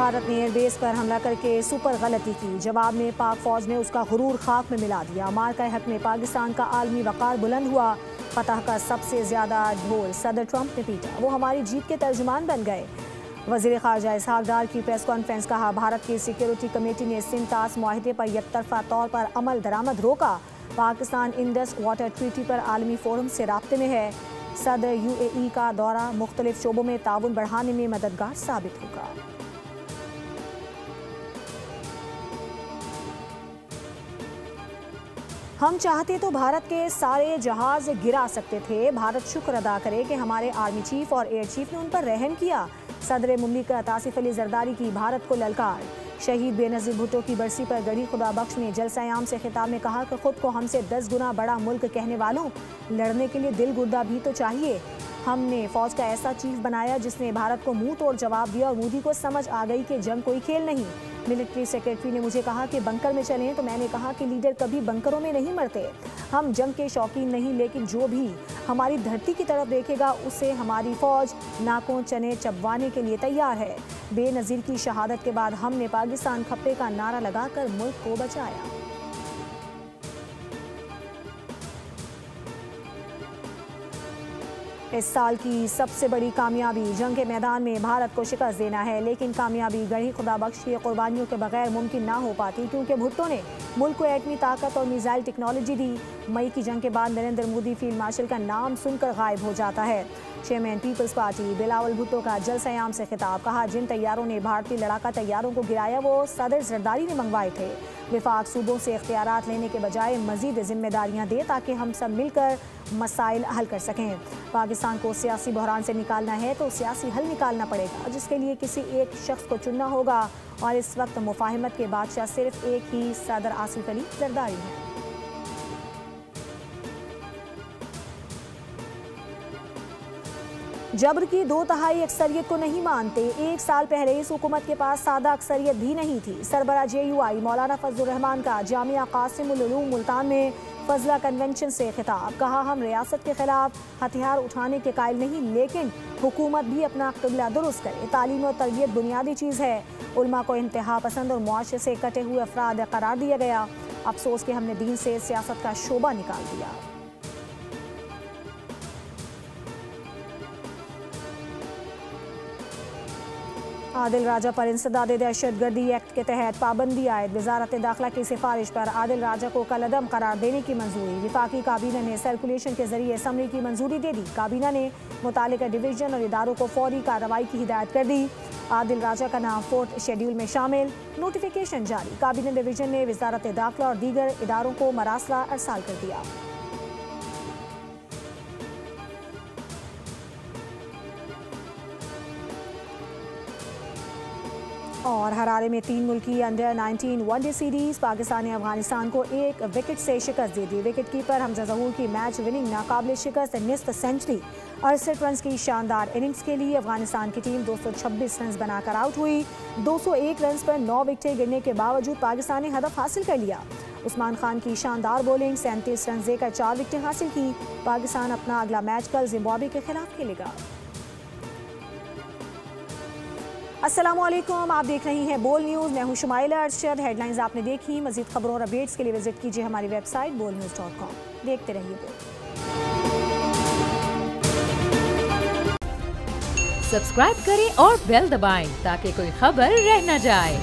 भारत ने एयरबेस पर हमला करके सुपर गलती की। जवाब में पाक फौज ने उसका गुरूर खाक में मिला दिया। मार्का हक में पाकिस्तान का आलमी वक़ार बुलंद हुआ। फतह का सबसे ज्यादा ढोल सदर ट्रंप ने पीटा। वो हमारी जीत के तर्जुमान बन गए। वज़ीर ख़ारजा इसहाक डार की प्रेस कॉन्फ्रेंस। कहा, भारत की सिक्योरिटी कमेटी ने सिंतास मुआहदे पर यकतरफा तौर पर अमल दरामद रोका। पाकिस्तान इंडस वाटर ट्रीटी पर आलमी फोरम से राब्ते में है। सदर UAE का दौरा मुख्तलिफ शोबों में ताउन बढ़ाने में मददगार साबित होगा। हम चाहते तो भारत के सारे जहाज गिरा सकते थे। भारत शुक्र अदा करे कि हमारे आर्मी चीफ और एयर चीफ ने उन पर रहम किया। सदर मुमलिकत आसिफ अली जरदारी की भारत को ललकार। शहीद बेनज़ीर भुट्टो की बरसी पर गढ़ी खुदा बख्श ने जलसा-ए-आम से खिताब में कहा कि खुद को हमसे 10 गुना बड़ा मुल्क कहने वालों, लड़ने के लिए दिल गुर्दा भी तो चाहिए। हमने फौज का ऐसा चीफ बनाया जिसने भारत को मुंह तोड़ जवाब दिया और मोदी को समझ आ गई कि जंग कोई खेल नहीं। मिलिट्री सेक्रेटरी ने मुझे कहा कि बंकर में चलें, तो मैंने कहा कि लीडर कभी बंकरों में नहीं मरते। हम जंग के शौकीन नहीं, लेकिन जो भी हमारी धरती की तरफ देखेगा उसे हमारी फौज नाकों चने चबवाने के लिए तैयार है। बेनज़ीर की शहादत के बाद हमने पाकिस्तान खप्पे का नारा लगाकर मुल्क को बचाया। इस साल की सबसे बड़ी कामयाबी जंग के मैदान में भारत को शिकस्त देना है, लेकिन कामयाबी गढ़ी खुदा बख्श की कुर्बानियों के बगैर मुमकिन ना हो पाती, क्योंकि भुट्टो ने मुल्क को एटमी ताकत और मिसाइल टेक्नोलॉजी दी। मई की जंग के बाद नरेंद्र मोदी फील्ड मार्शल का नाम सुनकर गायब हो जाता है। Chairman Peoples Party Bilawal Bhutto का जलसा-ए-आम से खिताब। कहा, जिन तैयारों ने भारतीय लड़ाका तैयारों को गिराया वो सदर जरदारी ने मंगवाए थे। विफाक सूबों से इख्तियारात लेने के बजाय मजीद जिम्मेदारियां दे ताकि हम सब मिलकर मसाइल हल कर सकें। पाकिस्तान को सियासी बहरान से निकालना है तो सियासी हल निकालना पड़ेगा, जिसके लिए किसी एक शख्स को चुनना होगा, और इस वक्त मुफाहिमत के बादशाह सिर्फ एक ही सदर आसिफ अली जरदारी है। जबर की 2/3 अक्सरियत को नहीं मानते। एक साल पहले इस हुकूमत के पास सादा अक्सरियत भी नहीं थी। सरबरा JUI मौलाना फजलुर रहमान का जामिया कासिमुल उलूम मुल्तान में फजला कन्वेंशन से खिताब। कहा, हम रियासत के खिलाफ हथियार उठाने के कायल नहीं, लेकिन हुकूमत भी अपना क़िबला दुरुस्त करे। तालीम और तरबियत बुनियादी चीज़ है। उलमा को इंतहा पसंद और मुआशरे से कटे हुए अफराद करार दिया गया। अफसोस कि हमने दीन से सियासत का शोबा निकाल दिया। आदिल राजा पर इंसदाद दहशतगर्दी एक्ट के तहत पाबंदी आयद। वजारत दाखिला की सिफारिश पर आदिल राजा को कलअदम करार देने की मंजूरी। विफाकी काबीना ने सर्कुलेशन के जरिए असम्बली की मंजूरी दे दी। काबीना ने मुतालिका डिवीजन और इदारों को फौरी कार्रवाई की हिदायत कर दी। आदिल राजा का नाम 4th शेड्यूल में शामिल। नोटिफिकेशन जारी। काबीना डिवीजन ने वजारत दाखिला और दीगर इदारों को मरासला अरसाल कर दिया। और हरारे में 3 मुल्की अंडर 19 वनडे सीरीज। पाकिस्तान ने अफगानिस्तान को 1 विकेट से शिकस्त दे दी। विकेट कीपर हमजा ज़हूर की मैच विनिंग नाकाबिल शिकस्त निस्फ सेंचुरी 68 रन की शानदार इनिंग्स के लिए अफगानिस्तान की टीम 226 रन बनाकर आउट हुई। 201 रन पर 9 विकेटें गिरने के बावजूद पाकिस्तान ने हदफ हासिल कर लिया। उस्मान खान की शानदार बॉलिंग 37 रन देकर 4 विकेटें हासिल की। पाकिस्तान अपना अगला मैच कल जिम्बाब्वे के खिलाफ खेलेगा। अस्सलामुअलैकुम, आप देख रही हैं बोल न्यूज़। मैं हूं शुमाइला अरशद। हेडलाइंस आपने देखी। मजीद खबरों और अपडेट्स के लिए विजिट कीजिए हमारी वेबसाइट bolnews.com। देखते रहिए बोल। सब्सक्राइब करें और बेल दबाएं ताकि कोई खबर रह न जाए।